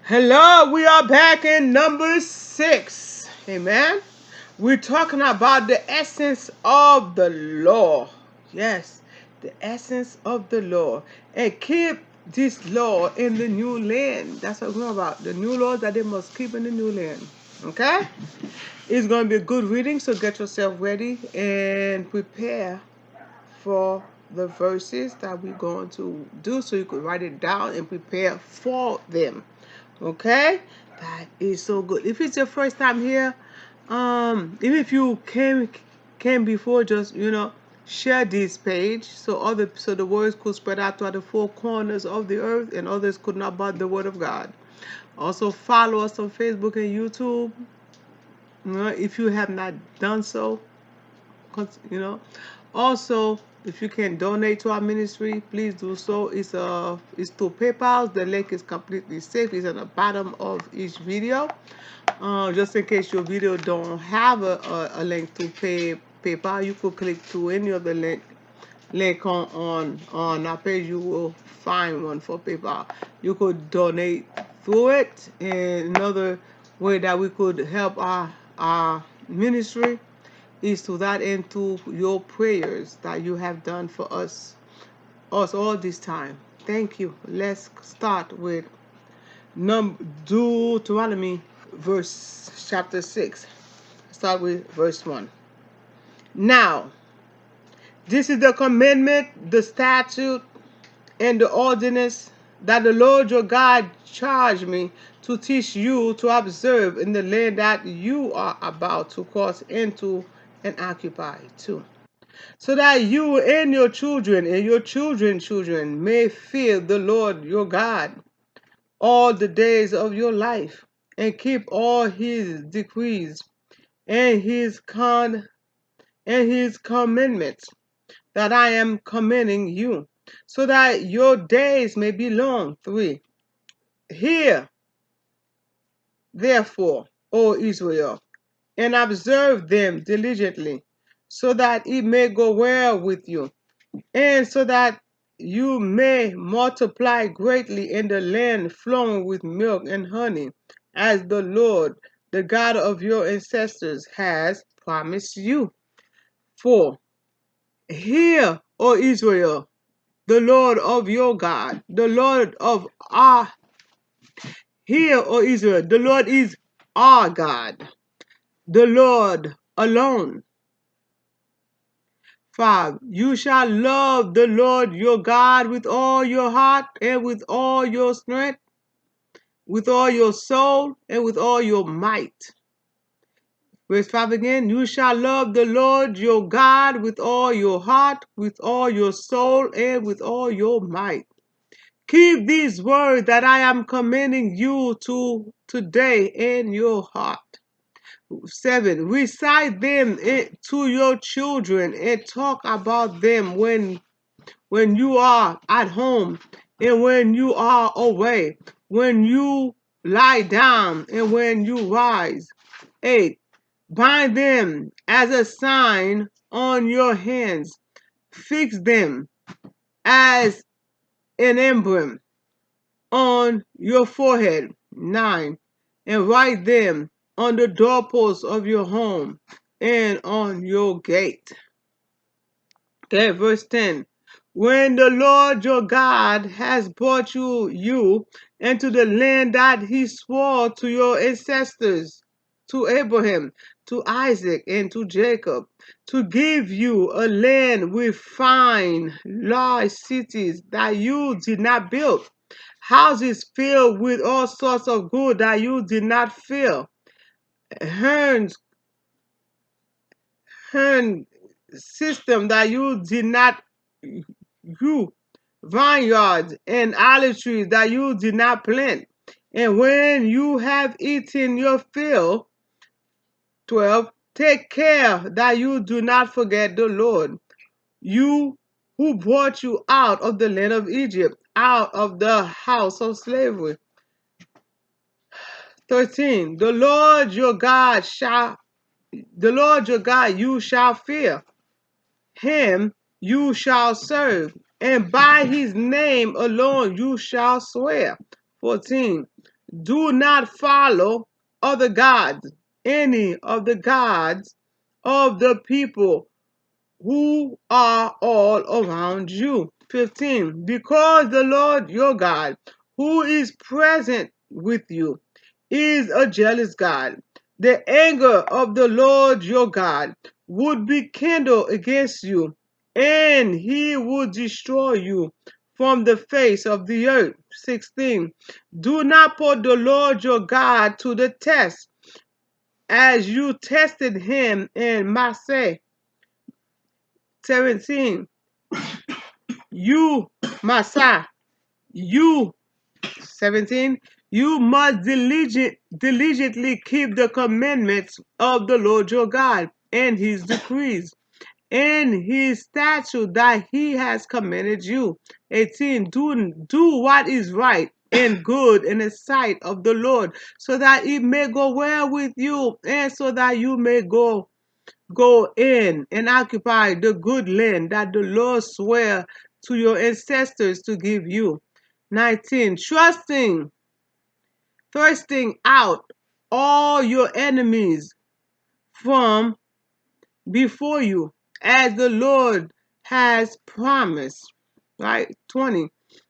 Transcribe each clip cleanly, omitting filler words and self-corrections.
Hello, we are back in number 6. Amen. We're talking about the essence of the law. Yes, the essence of the law. And keep this law in the new land. That's what we're talking about. The new laws that they must keep in the new land. Okay? It's going to be a good reading, so get yourself ready and prepare for the verses that we're going to do so you could write it down and prepare for them. Okay, that is so good. If it's your first time here, even if you came before, just share this page so the words could spread out to the four corners of the earth and others could know about the word of God. Also follow us on Facebook and YouTube. If you have not done so, Also, if you can donate to our ministry, please do so. It's through PayPal. The link is completely safe. It's at the bottom of each video. Just in case your video don't have a link to PayPal, you could click to any of the link on our page. You will find one for PayPal. You could donate through it. And another way that we could help our ministry is to that end through your prayers that you have done for us all this time. Thank you. Let's start with Deuteronomy chapter 6. Start with verse 1. Now, this is the commandment, the statute, and the ordinance that the Lord your God charged me to teach you to observe in the land that you are about to cross into and occupy too, so that you and your children and your children's children may fear the Lord your God all the days of your life, and keep all his decrees and his commandments that I am commanding you, so that your days may be long. 3. Hear, therefore, O Israel, and observe them diligently, so that it may go well with you, and so that you may multiply greatly in the land flowing with milk and honey, as the Lord, the God of your ancestors, has promised you. 4. Hear, O Israel, the Lord of your God, the Lord of our Hear, O Israel, the Lord is our God, the Lord alone. 5. You shall love the Lord your God with all your heart and with all your strength, with all your soul and with all your might. Verse 5 again. You shall love the Lord your God with all your heart, with all your soul and with all your might. Keep these words that I am commanding you to today in your heart. 7. Recite them to your children and talk about them when you are at home and when you are away, when you lie down and when you rise. 8. Bind them as a sign on your hands. Fix them as an emblem on your forehead. 9. And write them on the doorposts of your home and on your gate. Okay, verse 10. When the Lord your God has brought you into the land that he swore to your ancestors, to Abraham, to Isaac, and to Jacob, to give you a land with fine, large cities that you did not build, houses filled with all sorts of good that you did not fill, herds, herd system that you did not grew, vineyards and olive trees that you did not plant. And when you have eaten your fill, 12, take care that you do not forget the Lord, you who brought you out of the land of Egypt, out of the house of slavery. 13, the Lord your God you shall fear. Him you shall serve, and by his name alone you shall swear. 14. Do not follow other gods, any of the gods of the people who are all around you. 15. Because the Lord your God, who is present with you, is a jealous God. The anger of the Lord your God would be kindled against you, and he would destroy you from the face of the earth. 16. Do not put the Lord your God to the test, as you tested him in Massah. 17. You, Massa, you, 17, you must diligently keep the commandments of the Lord your God and his decrees and his statute that he has commanded you. 18, do what is right and good in the sight of the Lord, so that it may go well with you and so that you may go in and occupy the good land that the Lord swore to your ancestors to give you. 19. Thrusting out all your enemies from before you, as the Lord has promised. Right? 20.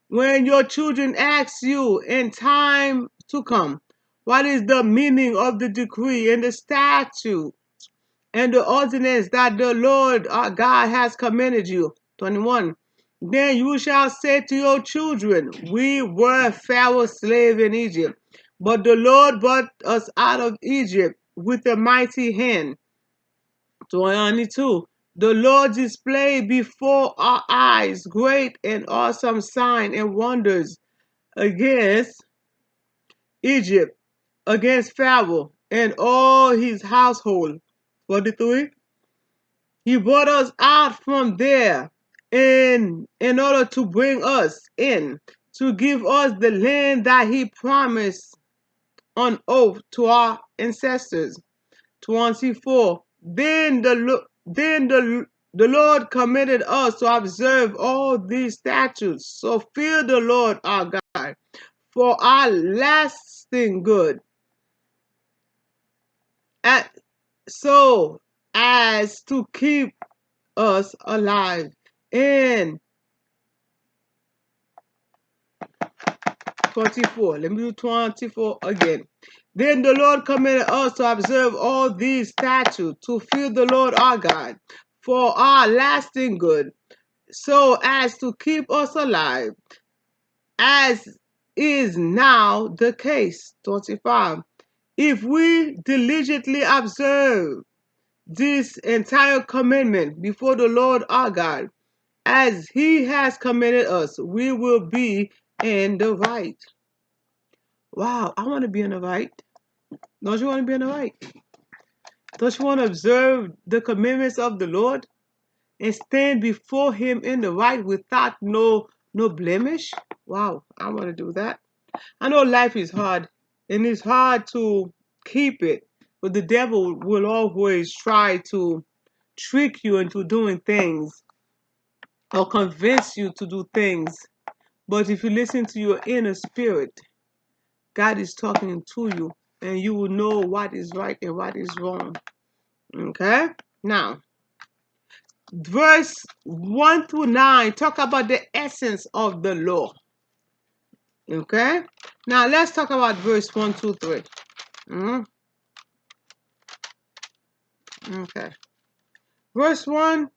When your children ask you in time to come, what is the meaning of the decree and the statute and the ordinance that the Lord our God has commanded you? 21. Then you shall say to your children, we were Pharaoh's slave in Egypt, but the Lord brought us out of Egypt with a mighty hand. 22. The Lord displayed before our eyes great and awesome signs and wonders against Egypt, against Pharaoh and all his household. 23. He brought us out from there in order to bring us in, to give us the land that he promised on oath to our ancestors. 24. Then the Lord commanded us to observe all these statutes. So fear the Lord our God for our lasting good, at, so as to keep us alive. And 24. Let me do 24 again. Then the Lord commanded us to observe all these statutes, to fear the Lord our God for our lasting good, so as to keep us alive, as is now the case. 25. If we diligently observe this entire commandment before the Lord our God, as he has commanded us, we will be in the right. Wow, I want to be in the right. Don't you want to be in the right? Don't you want to observe the commandments of the Lord and stand before him in the right without no blemish? Wow, I want to do that. I know life is hard and it's hard to keep it, but the devil will always try to trick you into doing things or convince you to do things. But if you listen to your inner spirit, God is talking to you and you will know what is right and what is wrong. Okay? Now, verse 1 through 9 talk about the essence of the law. Okay? Now, let's talk about verse 1, 2, 3. Okay. Verse 1,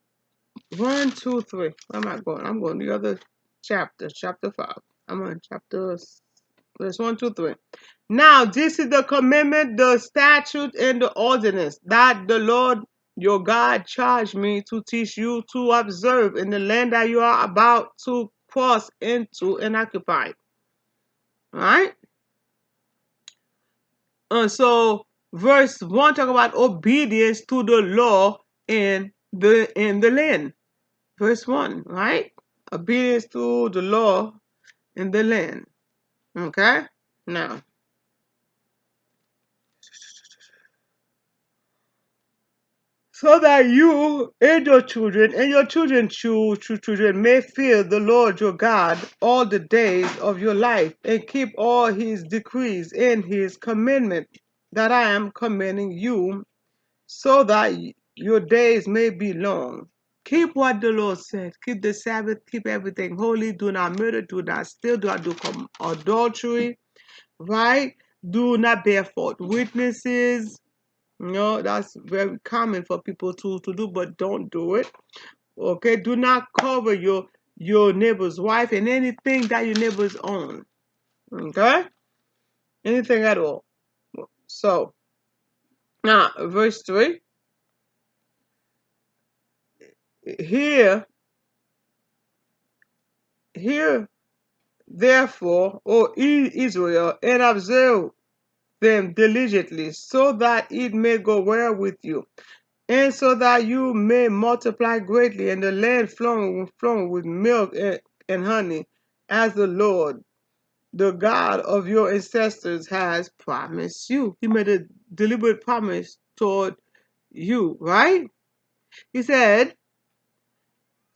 1, 2, 3. Where am I going? I'm going to the other chapter, chapter 5. I'm on verse 1, 2, 3. Now, this is the commandment, the statute, and the ordinance that the Lord your God charged me to teach you to observe in the land that you are about to cross into and occupy. All right? So, verse 1 talk about obedience to the law in the land. Verse 1, right? Obedience to the law in the land. Okay? Now, so that you and your children and your children's children may fear the Lord your God all the days of your life, and keep all his decrees and his commandments that I am commanding you, so that your days may be long. Keep what the Lord said. Keep the Sabbath. Keep everything holy. Do not murder. Do not steal. Do not do adultery. Right? Do not bear false witnesses. No, that's very common for people to do, but don't do it. Okay? Do not cover your neighbor's wife and anything that your neighbors own. Okay? Anything at all. So now verse 3. Here, therefore, O Israel, and observe them diligently, so that it may go well with you, and so that you may multiply greatly, and the land flowing with milk and honey, as the Lord, the God of your ancestors, has promised you. He made a deliberate promise toward you, right? He said,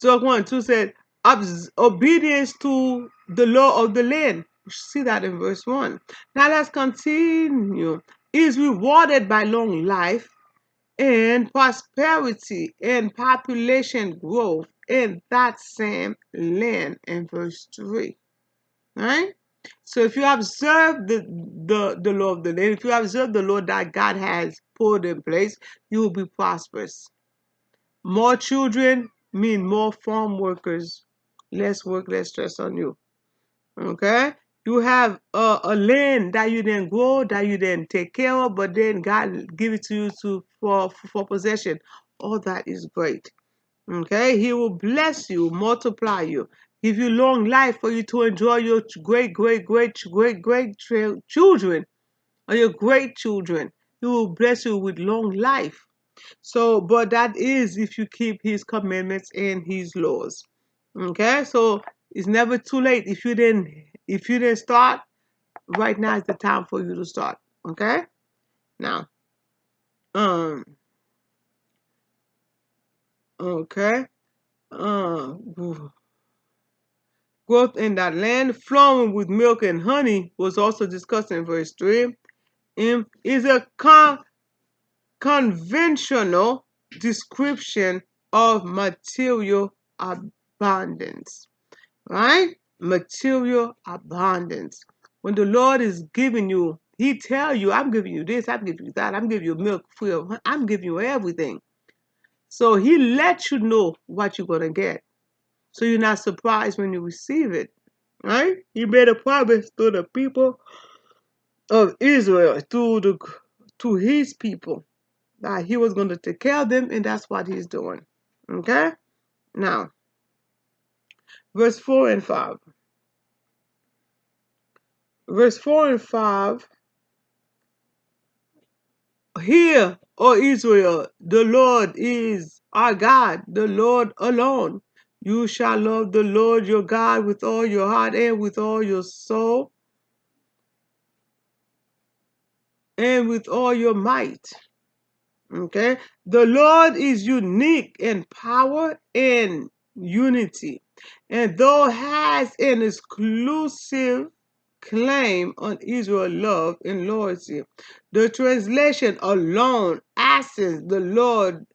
so 1, 2 said, obedience to the law of the land. You see that in verse 1. Now let's continue. Is rewarded by long life and prosperity and population growth in that same land in verse 3. Right? So if you observe the law of the land, if you observe the law that God has put in place, you will be prosperous. More children mean more farm workers, less work, less stress on you. Okay? You have a land that you didn't grow, that you didn't take care of, but then God give it to you for possession. All that is great. Okay? He will bless you, multiply you, give you long life for you to enjoy your great children or your great children. He will bless you with long life. So, but that is if you keep his commandments and his laws. Okay, so it's never too late. If you didn't start, right now is the time for you to start. Okay? Now, um, okay. Growth in that land flowing with milk and honey was also discussed in verse 3. Is a conventional description of material abundance. Right? Material abundance. When the Lord is giving you, he tell you, I'm giving you this, I'm giving you that, I'm giving you milk free of, I'm giving you everything. So he lets you know what you're gonna get. So you're not surprised when you receive it. Right? He made a promise to the people of Israel, to his people, that he was gonna take care of them, and that's what he's doing. Okay? Now, verse 4 and 5. Verse 4 and 5. Hear, O Israel, the Lord is our God, the Lord alone. You shall love the Lord your God with all your heart and with all your soul and with all your might. Okay? The Lord is unique in power and unity, and though has an exclusive claim on Israel's love and loyalty. The translation alone asks the Lord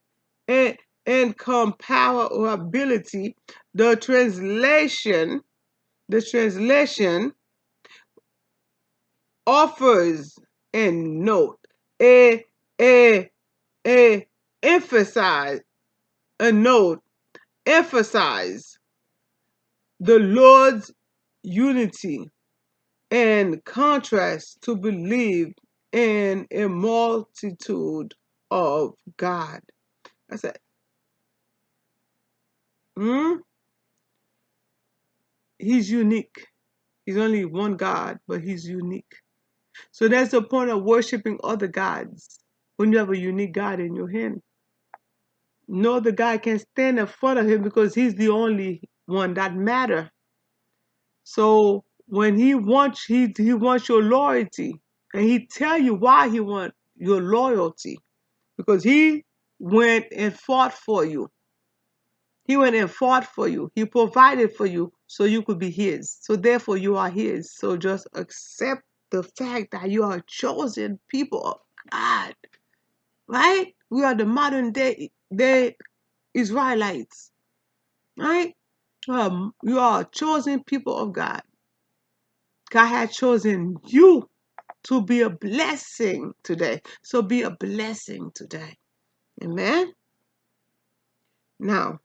and incomparability. The translation offers a note, a a a emphasize a note, emphasize the Lord's unity and contrast to believe in a multitude of God. I said, he's unique. He's only one God, but he's unique. So that's the point of worshiping other gods when you have a unique God in your hand. No other God can stand in front of him because he's the only one that matters. So when he wants your loyalty, and he tell you why he wants your loyalty, because he went and fought for you. He went and fought for you. He provided for you so you could be his. So therefore you are his. So just accept the fact that you are a chosen people of God. Right? We are the modern day Israelites. Right? You are a chosen people of God. God has chosen you to be a blessing today. So be a blessing today. Amen. Now,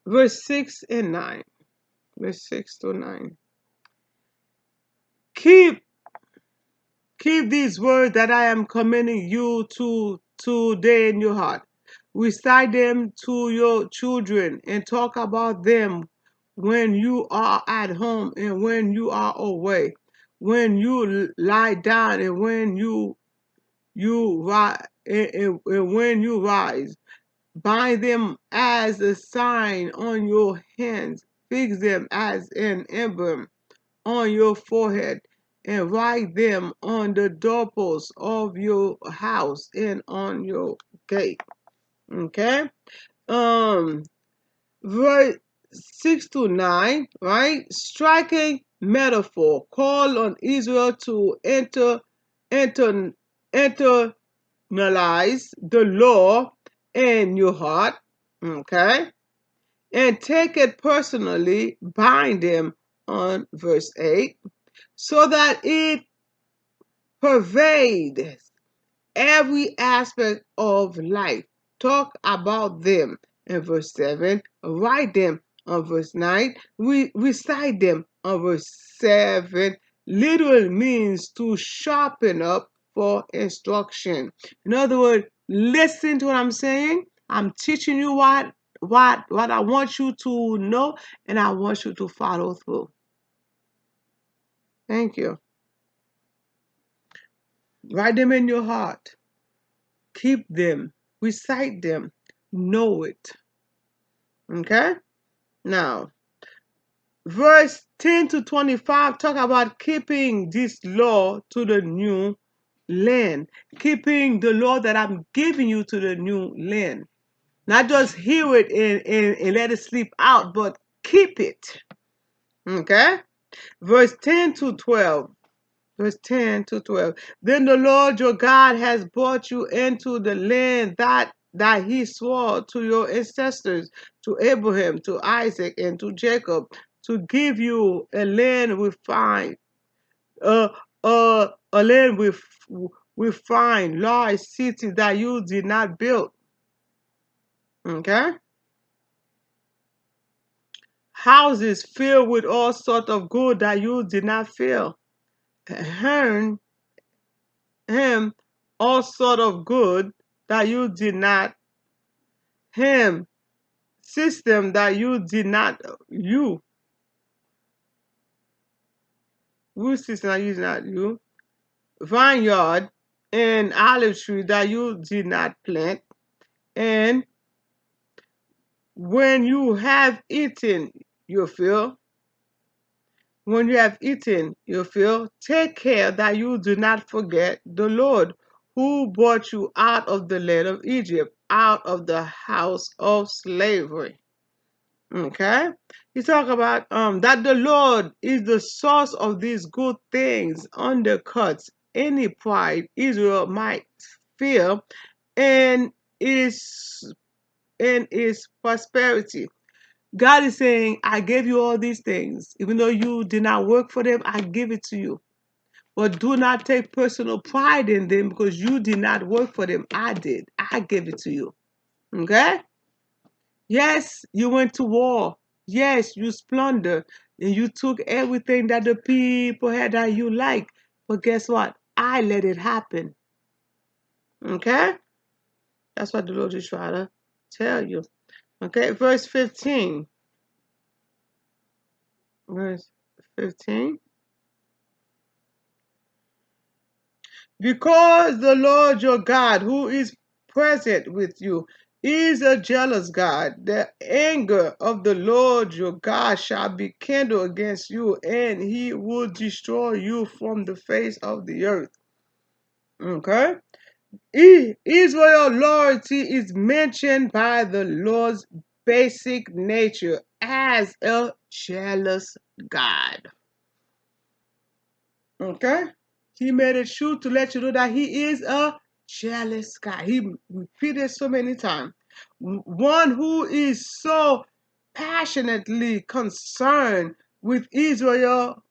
verse 6 and 9. Verse 6 to 9. Keep these words that I am commanding you to today in your heart. Recite them to your children and talk about them when you are at home and when you are away, when you lie down and when you rise and when you rise. Bind them as a sign on your hands. Fix them as an emblem on your forehead, and write them on the doorposts of your house and on your gate. Okay? Um, verse 6 to 9, right? Striking metaphor. Call on Israel to enter internalize the law in your heart. Okay? And take it personally, bind them on verse 8 so that it pervades every aspect of life. Talk about them in verse 7, write them on verse 9, recite them on verse 7. Literally means to sharpen up for instruction. In other words, listen to what I'm saying. I'm teaching you what I want you to know, and I want you to follow through. Thank you. Write them in your heart. Keep them. Recite them. Know it. Okay? Now, verse 10 to 25 talk about keeping this law to the new land. Keeping the law that I'm giving you to the new land. Not just hear it and let it sleep out, but keep it. Okay? Verse 10 to 12. Verse 10 to 12. Then the Lord your God has brought you into the land that he swore to your ancestors, to Abraham, to Isaac, and to Jacob, to give you a land uh, a land with fine, large cities that you did not build. Okay? Houses filled with all sorts of good that you did not fill. Hearn him all sort of good that you did not him system that you did not you root system that you did not you vineyard and olive tree that you did not plant, and when you have eaten your fill when you have eaten your fill, take care that you do not forget the Lord who brought you out of the land of Egypt, out of the house of slavery. Okay? He talk about that the Lord is the source of these good things, undercuts any pride Israel might feel in its prosperity. God is saying, I gave you all these things. Even though you did not work for them, I give it to you. But do not take personal pride in them because you did not work for them. I did. I gave it to you. Okay? Yes, you went to war. Yes, you plundered and you took everything that the people had that you like. But guess what? I let it happen. Okay? That's what the Lord is trying to tell you. Okay, verse 15. Verse 15. Because the Lord your God, who is present with you, is a jealous God. The anger of the Lord your God shall be kindled against you, and he will destroy you from the face of the earth. Okay? Israel's loyalty is mentioned by the Lord's basic nature as a jealous God. Okay? He made it sure to let you know that he is a jealous God. He repeated so many times. One who is so passionately concerned with Israel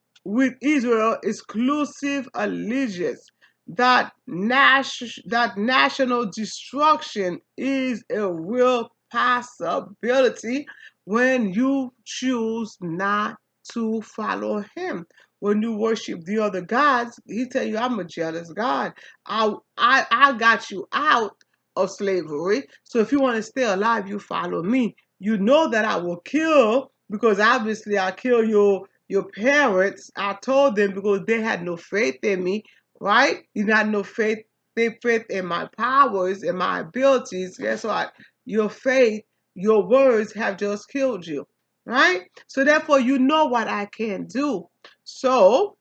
exclusive allegiance, that national destruction is a real possibility when you choose not to follow him. When you worship the other gods, he tell you, I'm a jealous God. I got you out of slavery. So if you want to stay alive, you follow me. You know that I will kill, because obviously I kill your parents. I told them because they had no faith in me, right? You had no faith, faith in my powers and my abilities. Guess what? Your faith, your words have just killed you, right? So therefore, you know what I can do. So,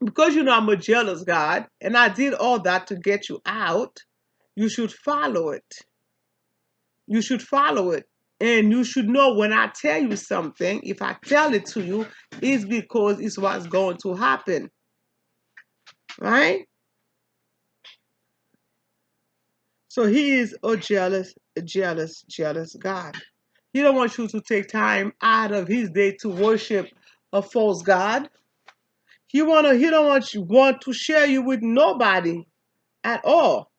because you know I'm a jealous God and I did all that to get you out, you should follow it. You should follow it. And you should know when I tell you something, if I tell it to you, it's because it's what's going to happen. Right? So he is a jealous God. He don't want you to take time out of his day to worship a false God. He don't want to share you with nobody at all.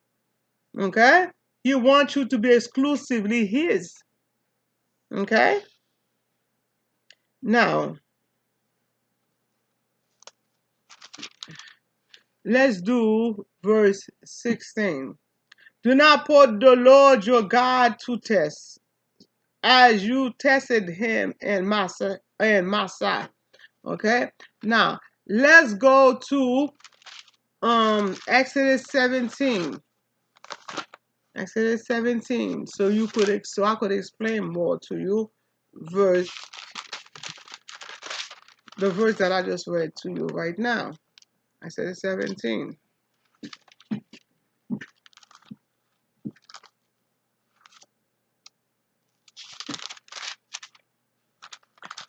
Okay? He wants you to be exclusively his. Okay? Now, let's do verse 16. Do not put the Lord your God to test, as you tested him in Massa. Okay? Now, let's go to Exodus 17. Exodus 17. So I could explain more to you verse the verse that I just read to you right now. Exodus 17.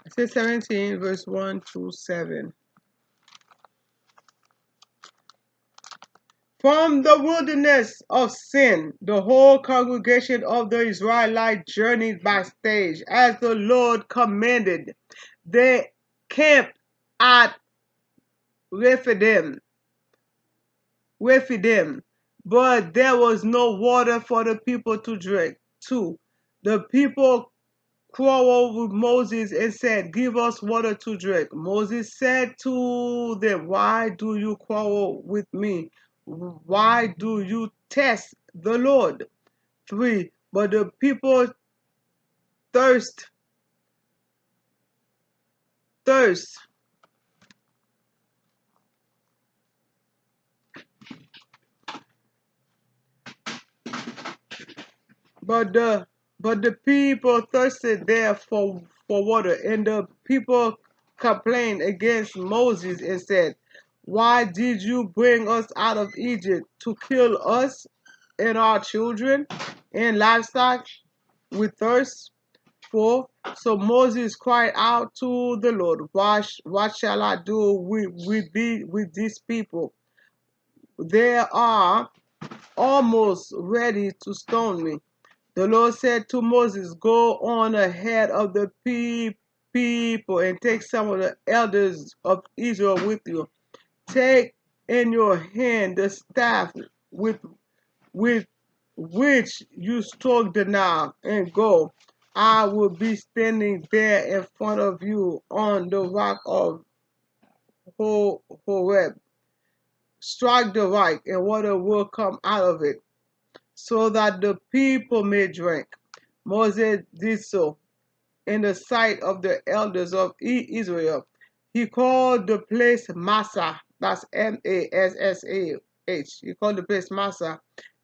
Exodus 17, verse 1 to 7. From the wilderness of sin, the whole congregation of the Israelites journeyed by stage, as the Lord commanded. They camped at Rephidim, but there was no water for the people to drink. 2. The people quarreled with Moses and said, give us water to drink. Moses said to them, why do you quarrel with me? Why do you test the Lord? 3. But the people thirst, thirst. But the people thirsted there for water, and the people complained against Moses and said, why did you bring us out of Egypt to kill us and our children and livestock with thirst? 4. So Moses cried out to the Lord, what shall I do with these people? They are almost ready to stone me. The Lord said to Moses, go on ahead of the people and take some of the elders of Israel with you. Take in your hand the staff with which you struck the Nile, and go. I will be standing there in front of you on the rock of Horeb. Strike the rock, and water will come out of it, so that the people may drink. Moses did so in the sight of the elders of Israel. He called the place Massa. That's Massah. He called the place Massa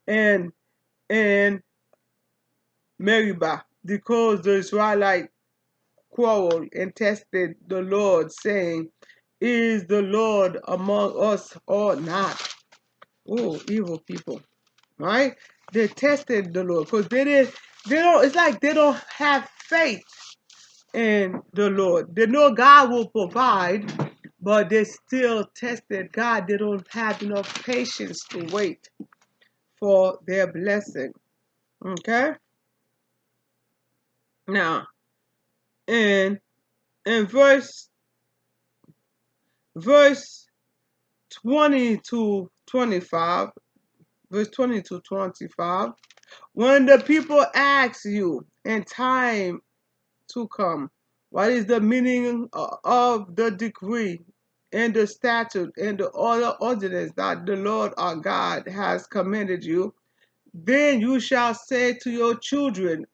and Meribah, because the Israelites quarreled and tested the Lord, saying, is the Lord among us or not? Oh, evil people, right? They tested the Lord because they don't, it's like they don't have faith in the Lord. They know God will provide, but they still tested God. They don't have enough patience to wait for their blessing. Okay? Now, in in verse 20 to 25, verse 20 to 25, when the people ask you in time to come, what is the meaning of the decree and the statute and the other ordinance that the Lord our God has commanded you? Then you shall say to your children,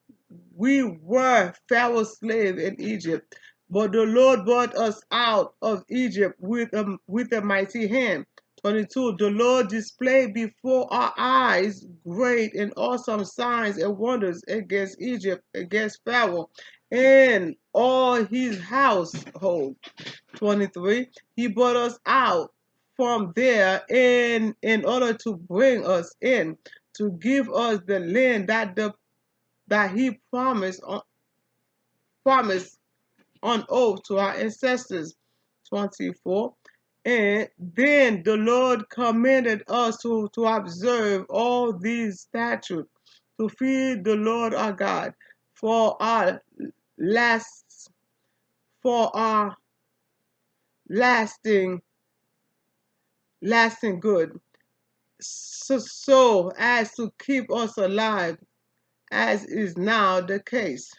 we were Pharaoh's slave in Egypt, but the Lord brought us out of Egypt with a mighty hand. 22. The Lord displayed before our eyes great and awesome signs and wonders against Egypt, against Pharaoh and all his household. 23. He brought us out from there in order to bring us in, to give us the land that he promised on oath to our ancestors. 24. And then the Lord commanded us to observe all these statutes, to fear the Lord our God for our last for our lasting good, so as to keep us alive, as is now the case.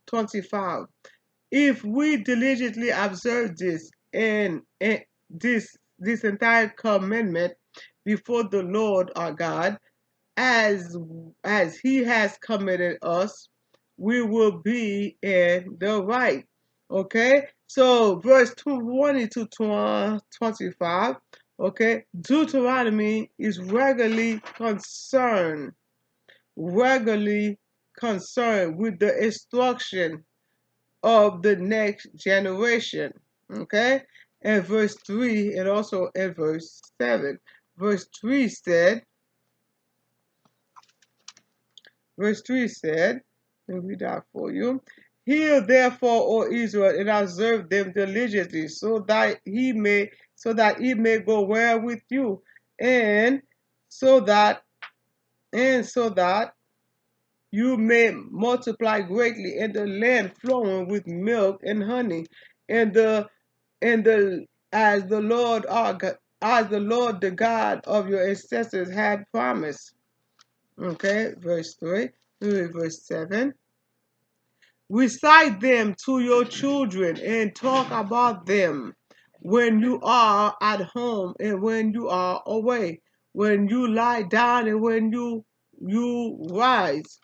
25. If we diligently observe this and this entire commandment before the Lord our God, as he has commanded us, we will be in the right. Okay, so verse 20 to 25. Okay, Deuteronomy is regularly concerned with the instruction of the next generation. Okay, and verse 3 and also in verse 7. Verse 3 said, let me read that for you. Hear therefore, O Israel, and observe them diligently, so that it may go well with you, and so that you may multiply greatly in the land flowing with milk and honey, and the as the Lord the God of your ancestors had promised. Okay, verse 3, verse 7. Recite them to your children and talk about them when you are at home and when you are away, when you lie down and when you rise.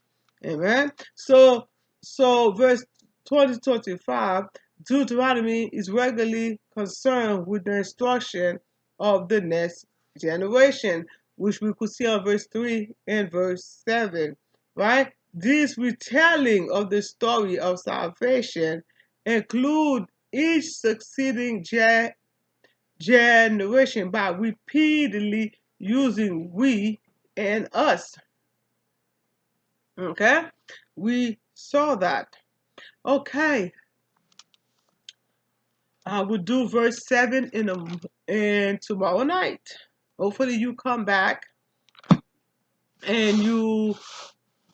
Amen. So verse 20-25, Deuteronomy is regularly concerned with the instruction of the next generation, which we could see on verse 3 and verse 7, right? This retelling of the story of salvation include each succeeding generation by repeatedly using we and us. Okay, we saw that. Okay, I will do verse 7 in tomorrow night. Hopefully you come back and you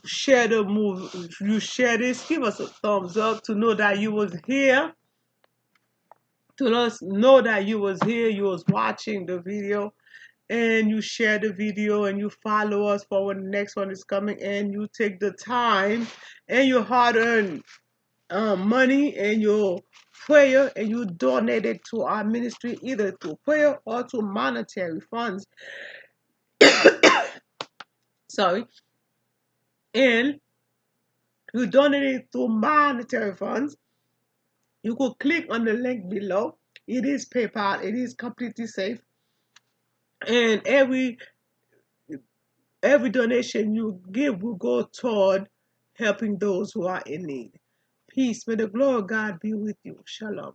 share the move. You share this. Give us a thumbs up to know that you was here. To let us know that you was here. You was watching the video, and you share the video and you follow us for when the next one is coming, and you take the time and your hard-earned money and your prayer and you donate it to our ministry either through prayer or to monetary funds. Sorry. And you donate it through monetary funds. You could click on the link below. It is PayPal. It is completely safe. And every donation you give will go toward helping those who are in need. Peace. May the glory of God be with you. Shalom.